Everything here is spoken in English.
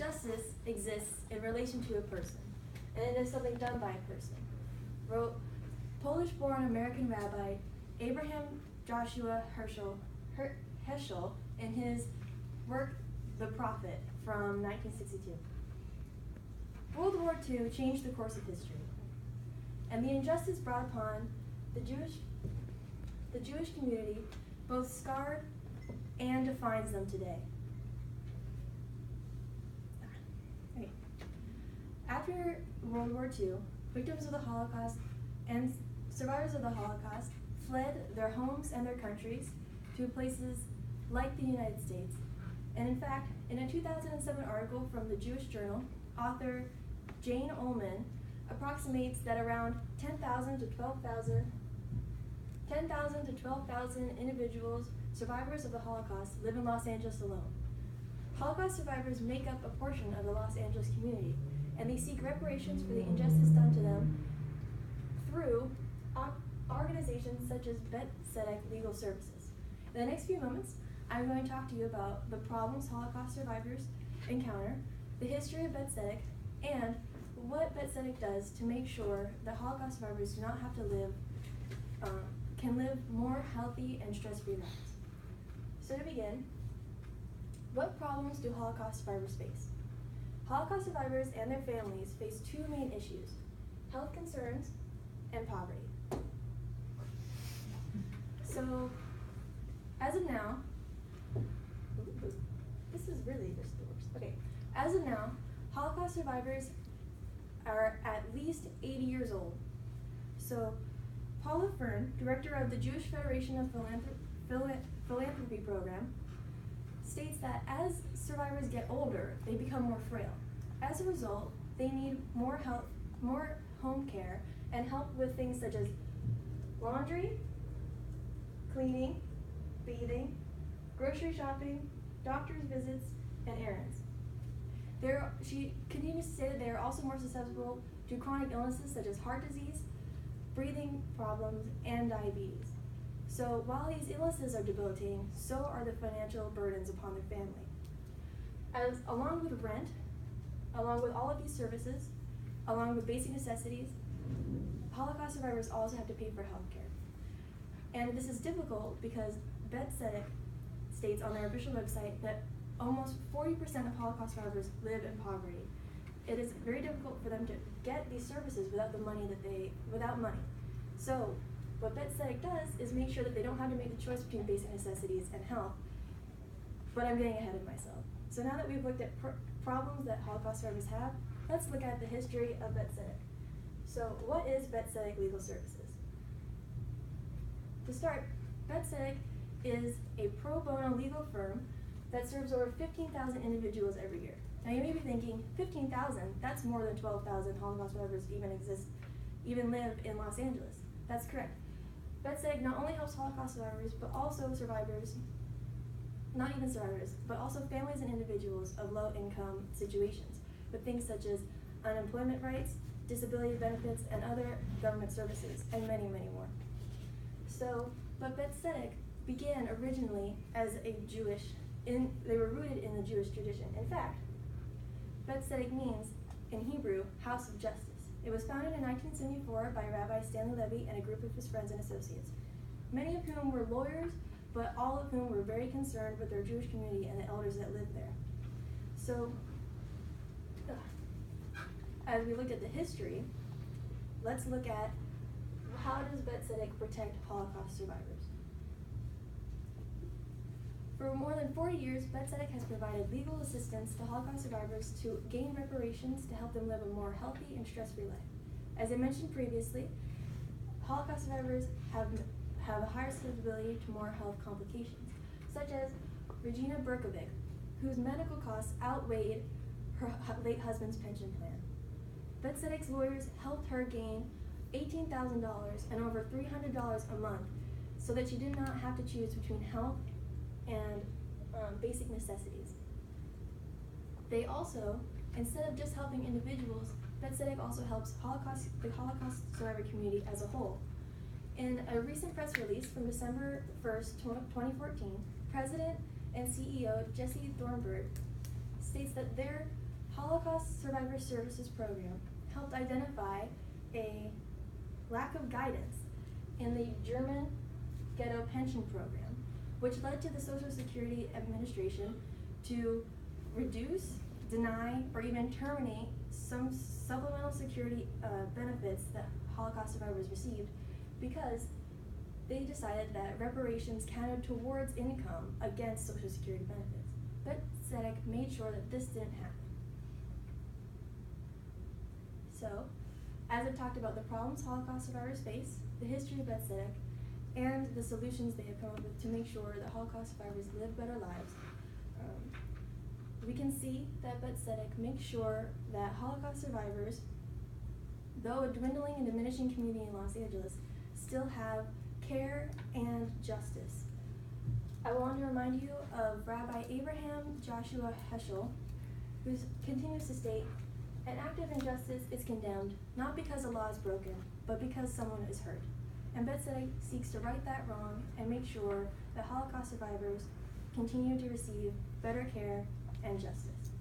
justice exists in relation to a person, and it is something done by a person, wrote Polish-born American rabbi Abraham Joshua Heschel in his work, The Prophet, from 1962. World War II changed the course of history, and the injustice brought upon the Jewish community both scarred and defines them today. Okay. After World War II, victims of the Holocaust and survivors of the Holocaust fled their homes and their countries to places like the United States. And in fact, in a 2007 article from the Jewish Journal, author Jane Ullman approximates that around 10,000 to 12,000 individuals, survivors of the Holocaust, live in Los Angeles alone. Holocaust survivors make up a portion of the Los Angeles community, and they seek reparations for the injustice done to them through organizations such as Bet Tzedek Legal Services. In the next few moments, I'm going to talk to you about the problems Holocaust survivors encounter, the history of Bet Tzedek, and what Bet Tzedek does to make sure that Holocaust survivors do not have to live, can live more healthy and stress-free lives. So to begin, what problems do Holocaust survivors face? Holocaust survivors and their families face two main issues: health concerns and poverty. So, as of now, this is really just the worst. Okay, as of now, Holocaust survivors are at least 80 years old. So, Paula Fern, director of the Jewish Federation of Philanthropy Program, states that as survivors get older, they become more frail. As a result, they need more help, more home care, and help with things such as laundry, cleaning, bathing, grocery shopping, doctor's visits, and errands. She continues to say that they are also more susceptible to chronic illnesses such as heart disease, breathing problems, and diabetes. So while these illnesses are debilitating, so are the financial burdens upon their family. Along with rent, along with all of these services, along with basic necessities, Holocaust survivors also have to pay for health care. And this is difficult because Bet Tzedek states on their official website that almost 40% of Holocaust survivors live in poverty. It is very difficult for them to get these services without money. So what Bet Tzedek does is make sure that they don't have to make the choice between basic necessities and health. But I'm getting ahead of myself. So now that we've looked at problems that Holocaust survivors have, let's look at the history of Bet Tzedek. So what is Bet Tzedek Legal Services? To start, Bet Tzedek is a pro bono legal firm that serves over 15,000 individuals every year. Now you may be thinking, 15,000, that's more than 12,000 Holocaust survivors even live in Los Angeles. That's correct. Bet Tzedek not only helps Holocaust survivors, but also survivors, not even survivors, but also families and individuals of low-income situations with things such as unemployment rights, disability benefits, and other government services, and many, many more. But Bet Tzedek began originally as they were rooted in the Jewish tradition. In fact, Bet Tzedek means, in Hebrew, house of justice. It was founded in 1974 by Rabbi Stanley Levy and a group of his friends and associates, many of whom were lawyers, but all of whom were very concerned with their Jewish community and the elders that lived there. So, as we looked at the history, let's look at how does Bet Tzedek protect Holocaust survivors. For more than 40 years, Bet Tzedek has provided legal assistance to Holocaust survivors to gain reparations to help them live a more healthy and stress-free life. As I mentioned previously, Holocaust survivors have a higher susceptibility to more health complications, such as Regina Berkovic, whose medical costs outweighed her late husband's pension plan. Bet Tzedek's lawyers helped her gain $18,000 and over $300 a month so that she did not have to choose between health and basic necessities. They also, instead of just helping individuals, Bet Tzedek also helps the Holocaust survivor community as a whole. In a recent press release from December 1st, 2014, President and CEO Jesse Thornburg states that their Holocaust Survivor Services program helped identify a lack of guidance in the German ghetto pension program, which led to the Social Security Administration to reduce, deny, or even terminate some supplemental security benefits that Holocaust survivors received because they decided that reparations counted towards income against Social Security benefits. Bet Tzedek made sure that this didn't happen. So, as I've talked about the problems Holocaust survivors face, the history of Bet Tzedek, and the solutions they have come up with to make sure that Holocaust survivors live better lives, we can see that Bet Tzedek makes sure that Holocaust survivors, though a dwindling and diminishing community in Los Angeles, still have care and justice. I want to remind you of Rabbi Abraham Joshua Heschel, who continues to state, "An act of injustice is condemned not because a law is broken, but because someone is hurt." And Bet Tzedek seeks to right that wrong and make sure that Holocaust survivors continue to receive better care and justice.